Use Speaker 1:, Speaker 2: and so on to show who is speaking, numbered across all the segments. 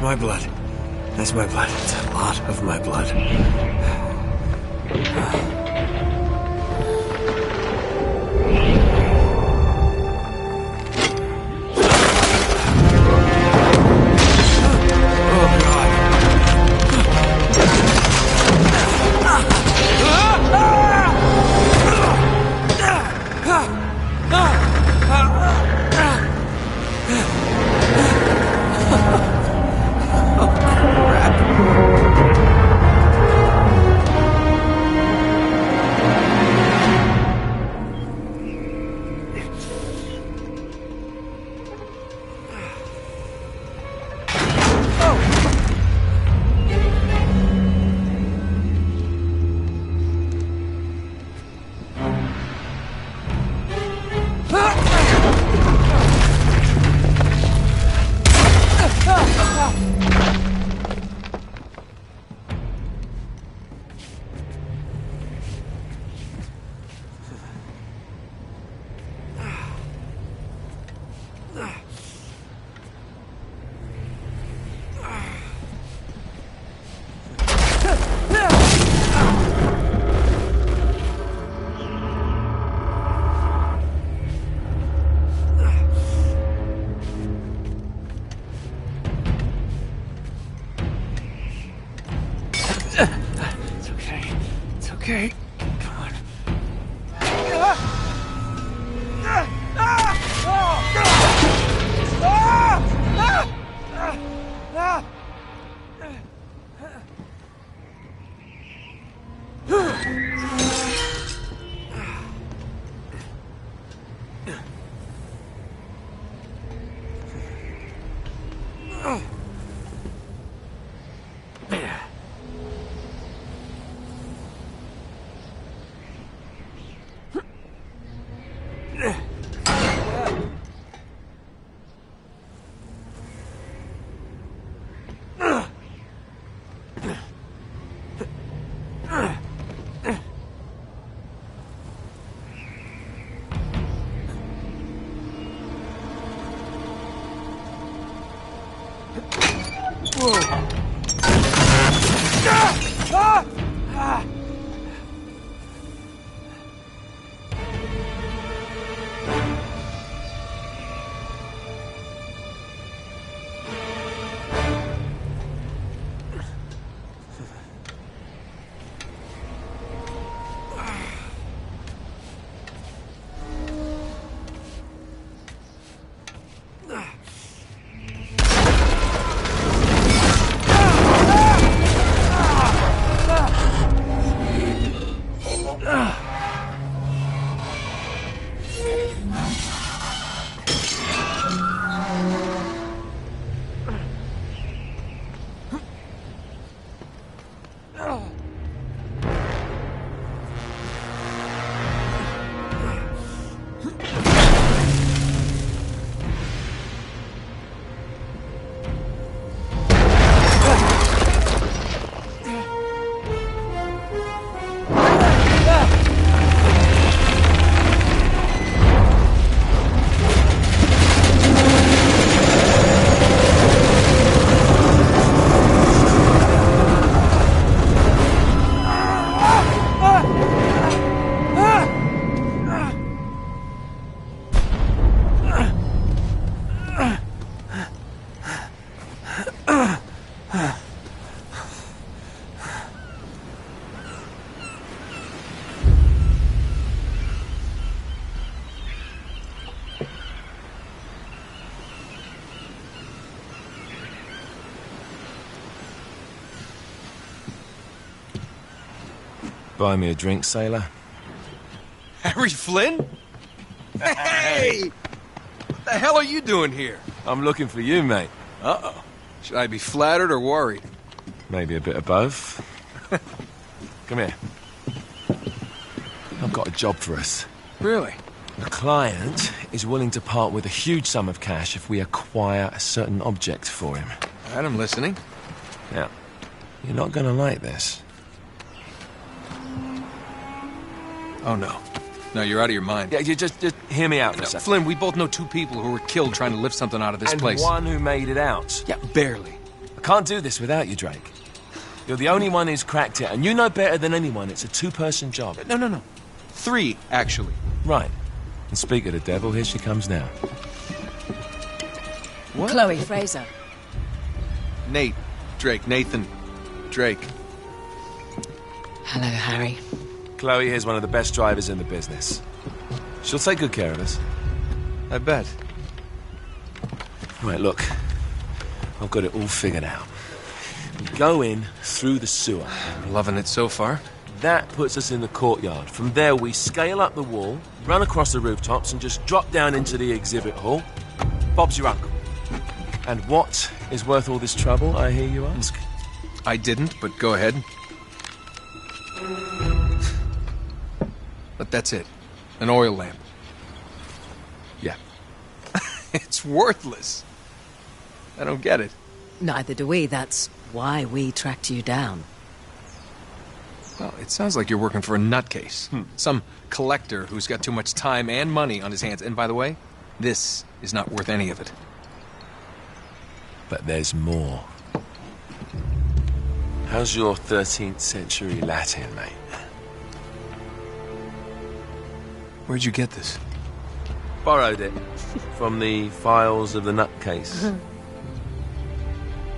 Speaker 1: my blood. That's my blood. It's a lot of my blood. Okay, come on.
Speaker 2: Buy me a drink, sailor?
Speaker 3: Harry Flynn? Hey! What the hell are you doing here?
Speaker 2: I'm looking for you, mate.
Speaker 3: Uh-oh. Should I be flattered or worried?
Speaker 2: Maybe a bit of both. Come here. I've got a job for us.
Speaker 3: Really?
Speaker 2: A client is willing to part with a huge sum of cash if we acquire a certain object for him.
Speaker 3: All right, I'm listening.
Speaker 2: Now, you're not gonna like this.
Speaker 3: Oh, no. No, you're out of your mind.
Speaker 2: Yeah, you just hear me out for a second.
Speaker 3: Flynn, we both know two people who were killed trying to lift something out of this place.
Speaker 2: And one who made it out.
Speaker 3: Yeah, barely. A
Speaker 2: can't do this without you, Drake. You're the only one who's cracked it, and you know better than anyone it's a two-person job.
Speaker 3: No. 3, actually.
Speaker 2: Right. And speak of the devil, here she comes now.
Speaker 3: What?
Speaker 4: Chloe Fraser.
Speaker 3: Nate. Drake. Nathan. Drake.
Speaker 4: Hello, Harry.
Speaker 2: Chloe here's one of the best drivers in the business. She'll take good care of us.
Speaker 3: I bet.
Speaker 2: Right, look. I've got it all figured out. We go in through the sewer.
Speaker 3: Loving it so far.
Speaker 2: That puts us in the courtyard. From there, we scale up the wall, run across the rooftops, and just drop down into the exhibit hall. Bob's your uncle. And what is worth all this trouble, I hear you ask?
Speaker 3: I didn't, but go ahead. But that's it. An oil lamp.
Speaker 2: Yeah.
Speaker 3: It's worthless. I don't get it.
Speaker 4: Neither do we. That's why we tracked you down.
Speaker 3: Well, it sounds like you're working for a nutcase. Some collector who's got too much time and money on his hands. And by the way, this is not worth any of it.
Speaker 2: But there's more. How's your 13th century Latin, mate?
Speaker 3: Where'd you get this?
Speaker 2: Borrowed it from the files of the nutcase.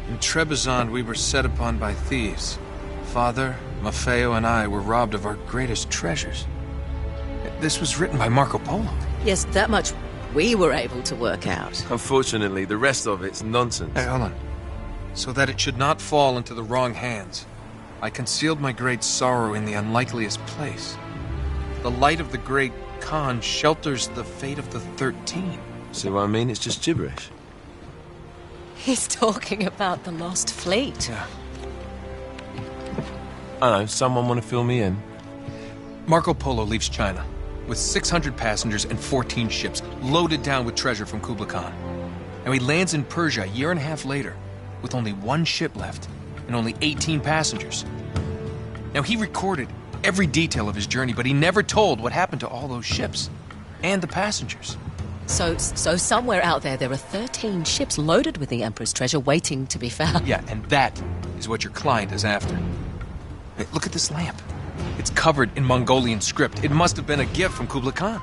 Speaker 3: In Trebizond, we were set upon by thieves. Father, Maffeo, and I were robbed of our greatest treasures. This was written by Marco Polo.
Speaker 4: Yes, that much we were able to work out.
Speaker 2: Unfortunately, the rest of it's nonsense.
Speaker 3: Hey, hold on. So that it should not fall into the wrong hands, I concealed my great sorrow in the unlikeliest place. The light of the great Khan shelters the fate of the 13.
Speaker 2: See what I mean? It's just gibberish.
Speaker 4: He's talking about the lost fleet.
Speaker 3: Yeah.
Speaker 2: I know, someone want to fill me in?
Speaker 3: Marco Polo leaves China with 600 passengers and 14 ships loaded down with treasure from Kublai Khan. And he lands in Persia a year and a half later with only 1 ship left and only 18 passengers. Now, he recorded every detail of his journey, but he never told what happened to all those ships and the passengers.
Speaker 4: So somewhere out there are 13 ships loaded with the Emperor's treasure waiting to be found.
Speaker 3: Yeah, and that is what your client is after. Hey, look at this lamp. It's covered in Mongolian script. It must have been a gift from Kublai Khan.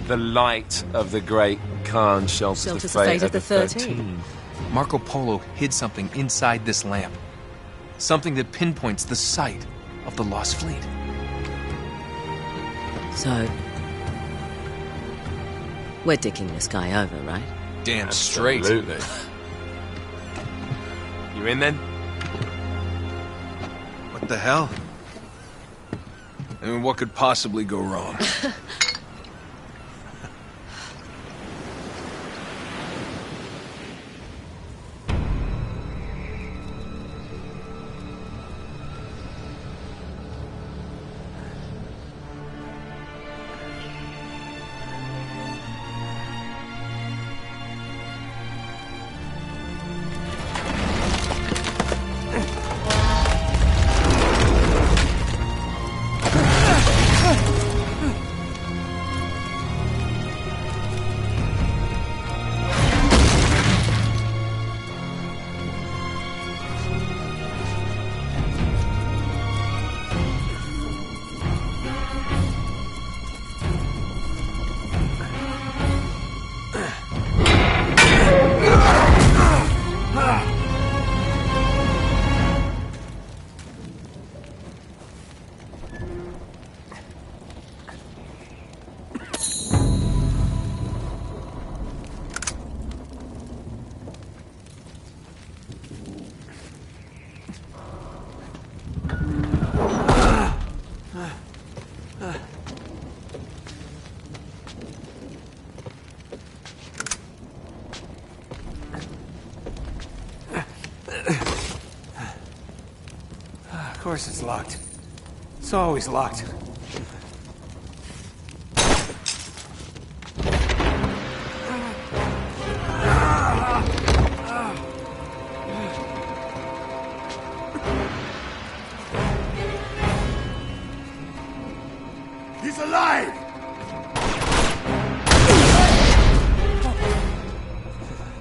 Speaker 2: The light of the great Khan shelters the fate of the 13.
Speaker 3: Marco Polo hid something inside this lamp. Something that pinpoints the site of the lost fleet.
Speaker 4: So, we're dicking this guy over, right?
Speaker 3: Damn straight.
Speaker 2: Absolutely. You in then?
Speaker 3: What the hell? I mean, what could possibly go wrong?
Speaker 1: Of course it's locked. It's always locked. He's alive!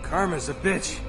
Speaker 1: Karma's a bitch.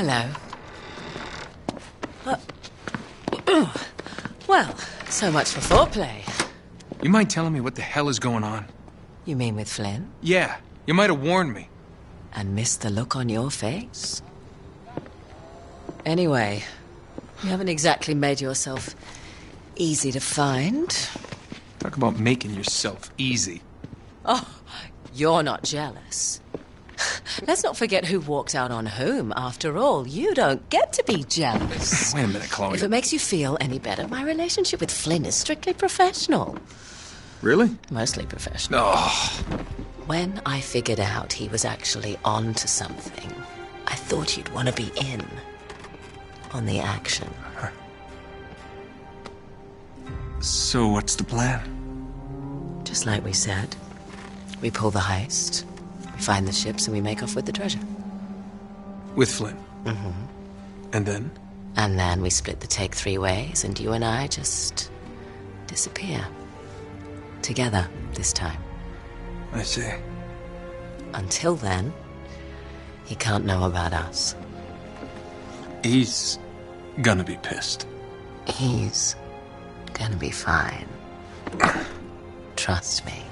Speaker 4: Hello. Well, so much for foreplay.
Speaker 3: You mind telling me what the hell is going on?
Speaker 4: You mean with Flynn?
Speaker 3: Yeah, you might have warned me.
Speaker 4: And missed the look on your face? Anyway, you haven't exactly made yourself easy to find.
Speaker 3: Talk about making yourself easy.
Speaker 4: Oh, you're not jealous. Let's not forget who walked out on whom. After all, you don't get to be jealous.
Speaker 3: Wait a minute, Chloe.
Speaker 4: If it makes you feel any better, my relationship with Flynn is strictly professional.
Speaker 3: Really?
Speaker 4: Mostly professional.
Speaker 3: Oh.
Speaker 4: When I figured out he was actually on to something, I thought you'd want to be in on the action.
Speaker 3: So what's the plan?
Speaker 4: Just like we said. We pull the heist, we find the ships, and we make off with the treasure.
Speaker 3: With Flynn?
Speaker 4: Mm-hmm.
Speaker 3: And then?
Speaker 4: And then we split the take 3 ways, and you and I just disappear. Together, this time.
Speaker 3: I see.
Speaker 4: Until then, he can't know about us.
Speaker 3: He's gonna be pissed.
Speaker 4: He's gonna be fine. Trust me.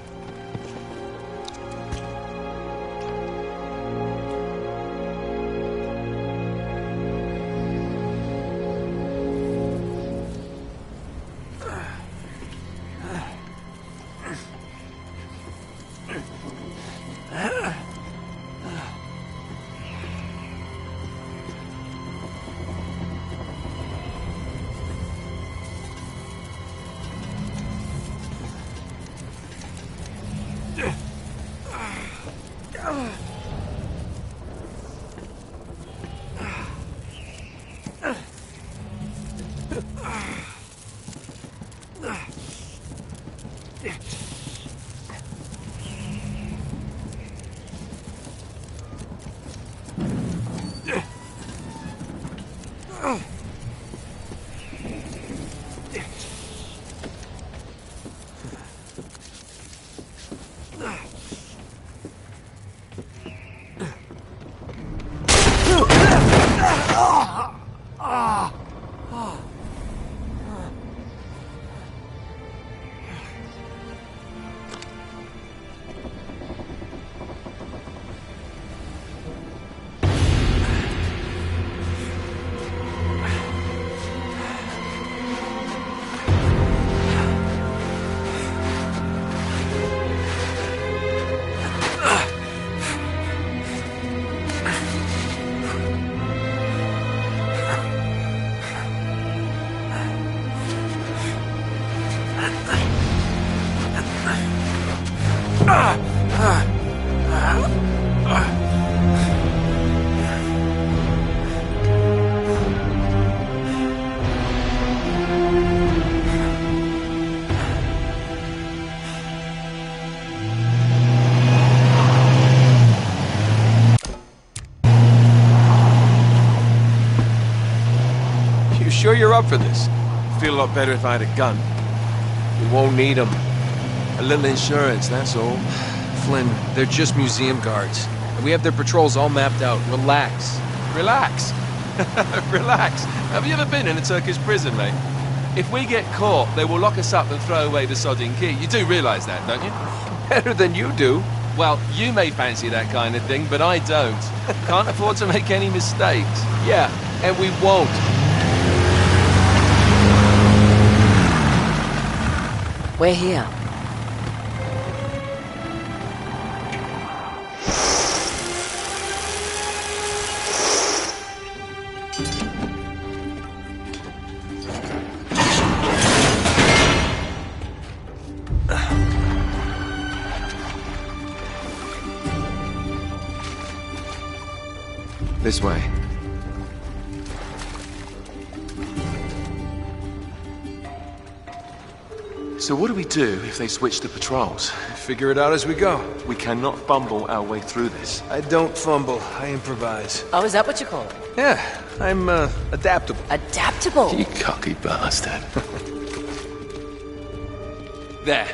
Speaker 3: Sure you're up for this?
Speaker 2: Feel a lot better if I had a gun. We won't need them. A little insurance, that's all.
Speaker 3: Flynn, they're just museum guards. And we have their patrols all mapped out. Relax.
Speaker 2: Relax. Relax. Have you ever been in a Turkish prison, mate? If we get caught, they will lock us up and throw away the sodding key. You do realise that, don't you?
Speaker 3: Better than you do.
Speaker 2: Well, you may fancy that kind of thing, but I don't. Can't afford to make any mistakes.
Speaker 3: Yeah, and we won't.
Speaker 4: We're here.
Speaker 2: This way. So what do we do if they switch the patrols?
Speaker 3: Figure it out as we go.
Speaker 2: We cannot fumble our way through this.
Speaker 3: I don't fumble. I improvise.
Speaker 4: Oh, is that what you call it?
Speaker 3: Yeah, I'm, adaptable.
Speaker 4: Adaptable.
Speaker 2: You cocky bastard. There.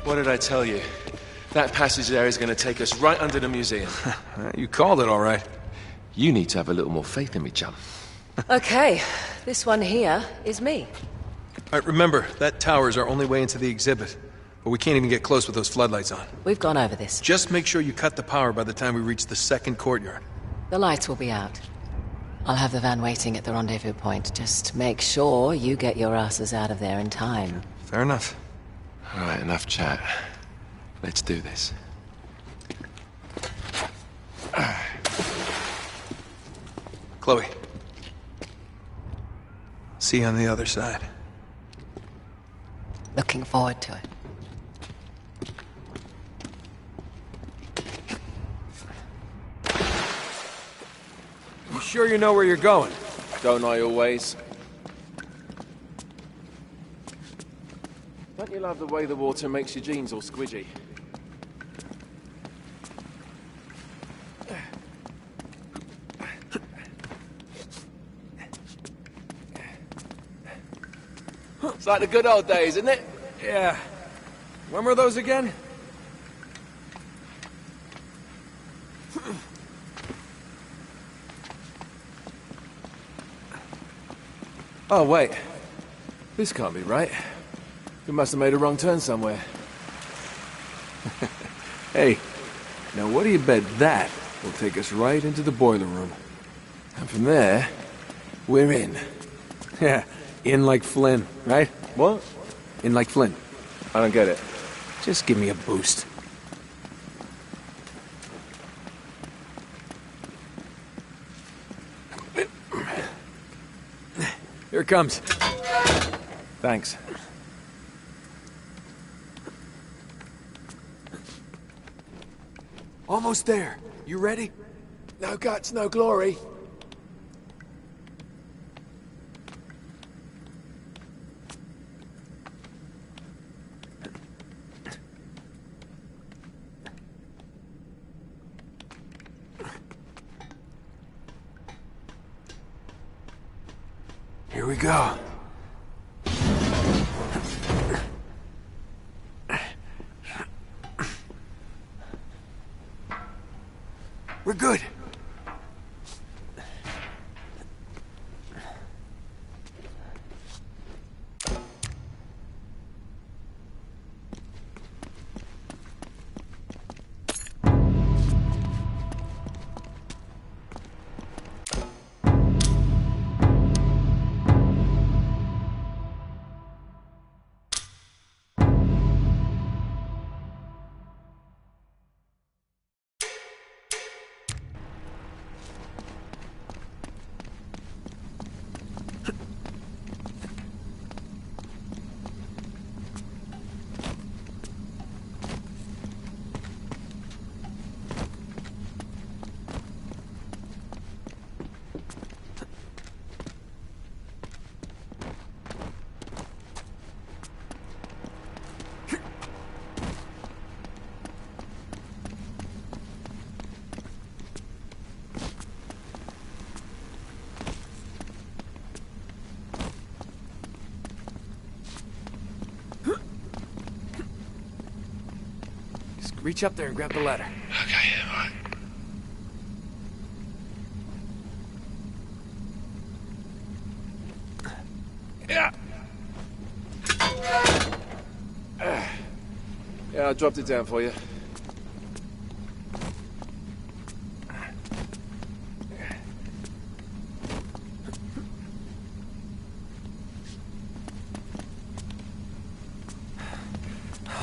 Speaker 2: What did I tell you? That passage there is going to take us right under the museum.
Speaker 3: You called it all right.
Speaker 2: You need to have a little more faith in me, chum.
Speaker 4: Okay, this one here is me.
Speaker 3: All right, remember, that tower is our only way into the exhibit. But we can't even get close with those floodlights on.
Speaker 4: We've gone over this.
Speaker 3: Just make sure you cut the power by the time we reach the second courtyard.
Speaker 4: The lights will be out. I'll have the van waiting at the rendezvous point. Just make sure you get your asses out of there in time.
Speaker 3: Fair enough.
Speaker 2: All right, enough chat. Let's do this.
Speaker 3: Chloe. See you on the other side.
Speaker 4: Looking forward to it.
Speaker 1: You sure you know where you're going?
Speaker 2: Don't I always? Don't you love the way the water makes your jeans all squidgy? It's like the good old days, isn't it?
Speaker 1: Yeah. When were those again?
Speaker 2: Oh, wait. This can't be right. We must have made a wrong turn somewhere.
Speaker 1: Hey, now what do you bet that will take us right into the boiler room?
Speaker 2: And from there, we're in.
Speaker 1: Yeah, in like Flynn, right?
Speaker 2: What?
Speaker 1: In like Flynn.
Speaker 2: I don't get it.
Speaker 1: Just give me a boost. Here it comes.
Speaker 2: Thanks.
Speaker 1: Almost there. You ready?
Speaker 2: No guts, no glory.
Speaker 1: Here we go. We're good. Reach up there and grab the ladder.
Speaker 2: Okay, all right.
Speaker 1: Yeah.
Speaker 2: Yeah, I dropped it down for you.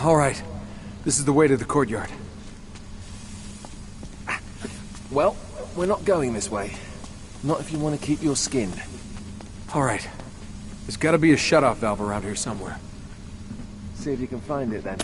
Speaker 1: All right. This is the way to the courtyard.
Speaker 2: Well, we're not going this way. Not if you want to keep your skin.
Speaker 1: All right. There's got to be a shut-off valve around here somewhere.
Speaker 2: See if you can find it then.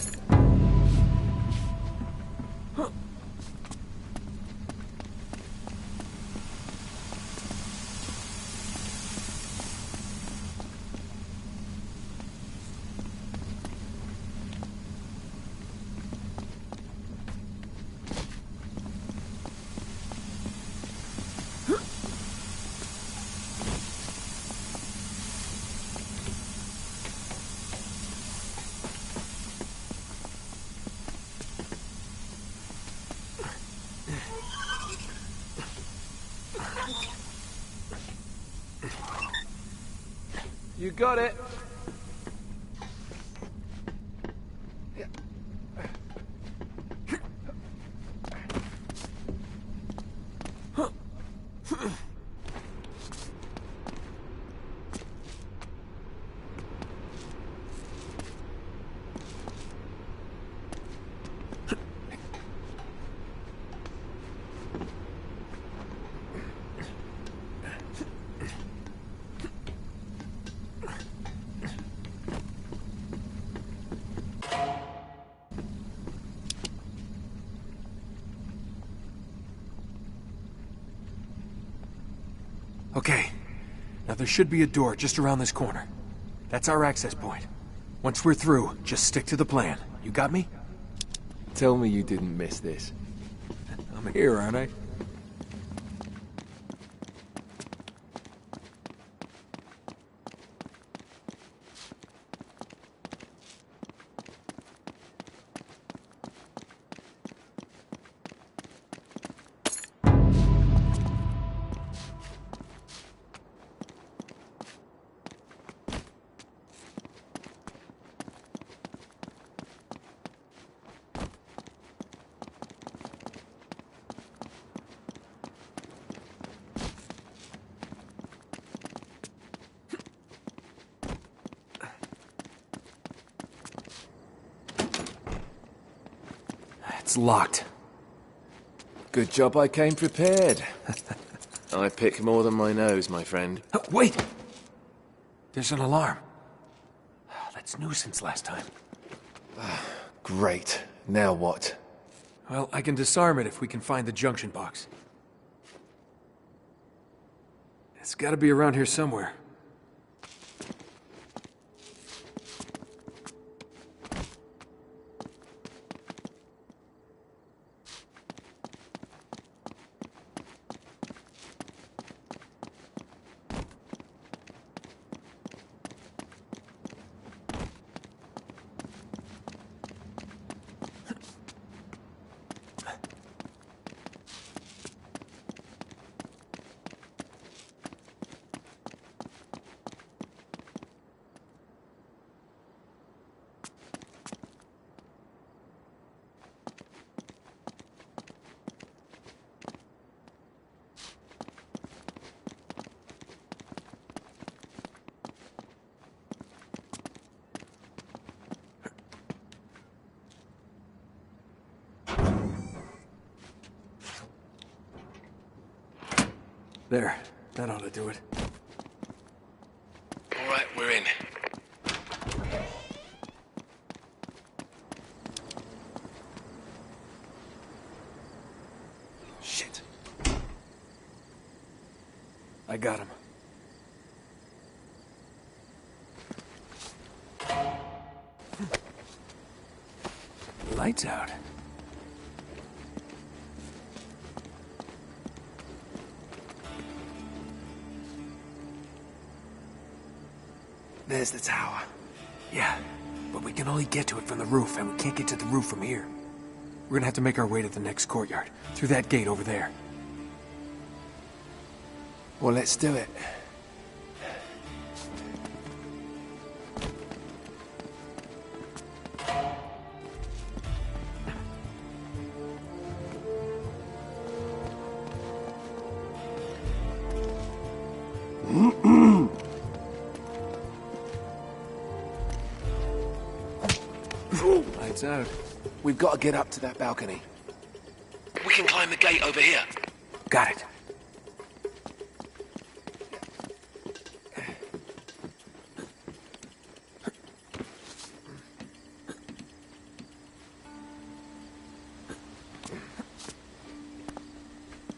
Speaker 2: You got it.
Speaker 3: Okay. Now there should be a door just around this corner. That's our access point. Once we're through, just stick to the plan. You got me?
Speaker 2: Tell me you didn't miss this.
Speaker 3: I'm here, aren't I? It's locked.
Speaker 2: Good job I came prepared. I pick more than my nose, my friend.
Speaker 3: Wait! There's an alarm. That's new since last time.
Speaker 2: Great. Now what?
Speaker 3: Well, I can disarm it if we can find the junction box. It's gotta be around here somewhere. There. That ought to do it.
Speaker 2: All right, we're in.
Speaker 3: Shit. I got him. Lights out. There's the tower. Yeah, but we can only get to it from the roof, and we can't get to the roof from here. We're gonna have to make our way to the next courtyard, through that gate over there.
Speaker 2: Well, let's do it.
Speaker 3: Lights out.
Speaker 2: We've got to get up to that balcony. We can climb the gate over here.
Speaker 3: Got it.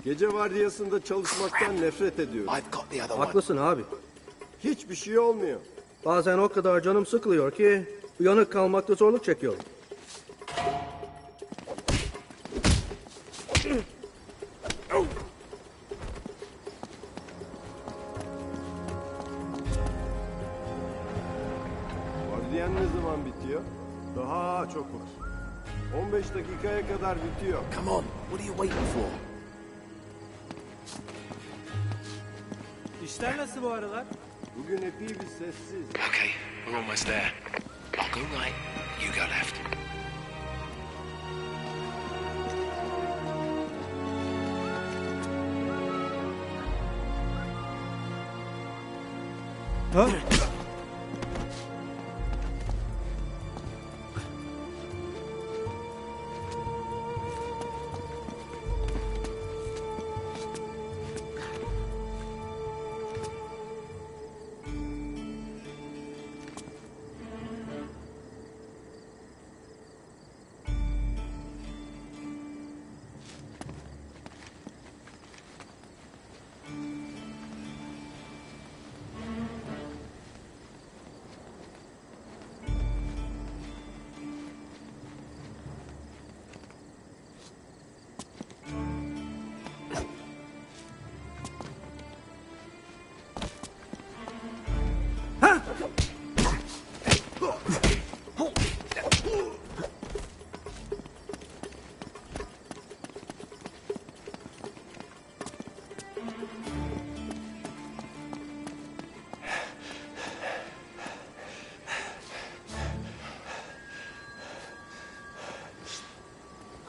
Speaker 5: Gece vardiyasında çalışmaktan nefret ediyorum.
Speaker 2: I've got the other one.
Speaker 6: Haklısın abi.
Speaker 5: Hiçbir şey olmuyor.
Speaker 6: Bazen o kadar canım sıkılıyor ki uyanık kalmakta zorluk çekiyorum.
Speaker 5: Vardiyan ne zaman bitiyor? Daha çok var. 15 dakikaya kadar bitiyor.
Speaker 2: Come on, what are you waiting for?
Speaker 7: İşler nasıl bu aralar?
Speaker 5: Bugün epey bir sessiz.
Speaker 3: Okay, we're almost there. I'll go right, you go left.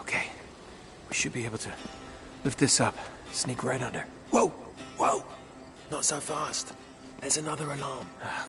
Speaker 1: Okay. We should be able to lift this up. Sneak right under. Whoa! Whoa!
Speaker 2: Not so fast. There's another alarm.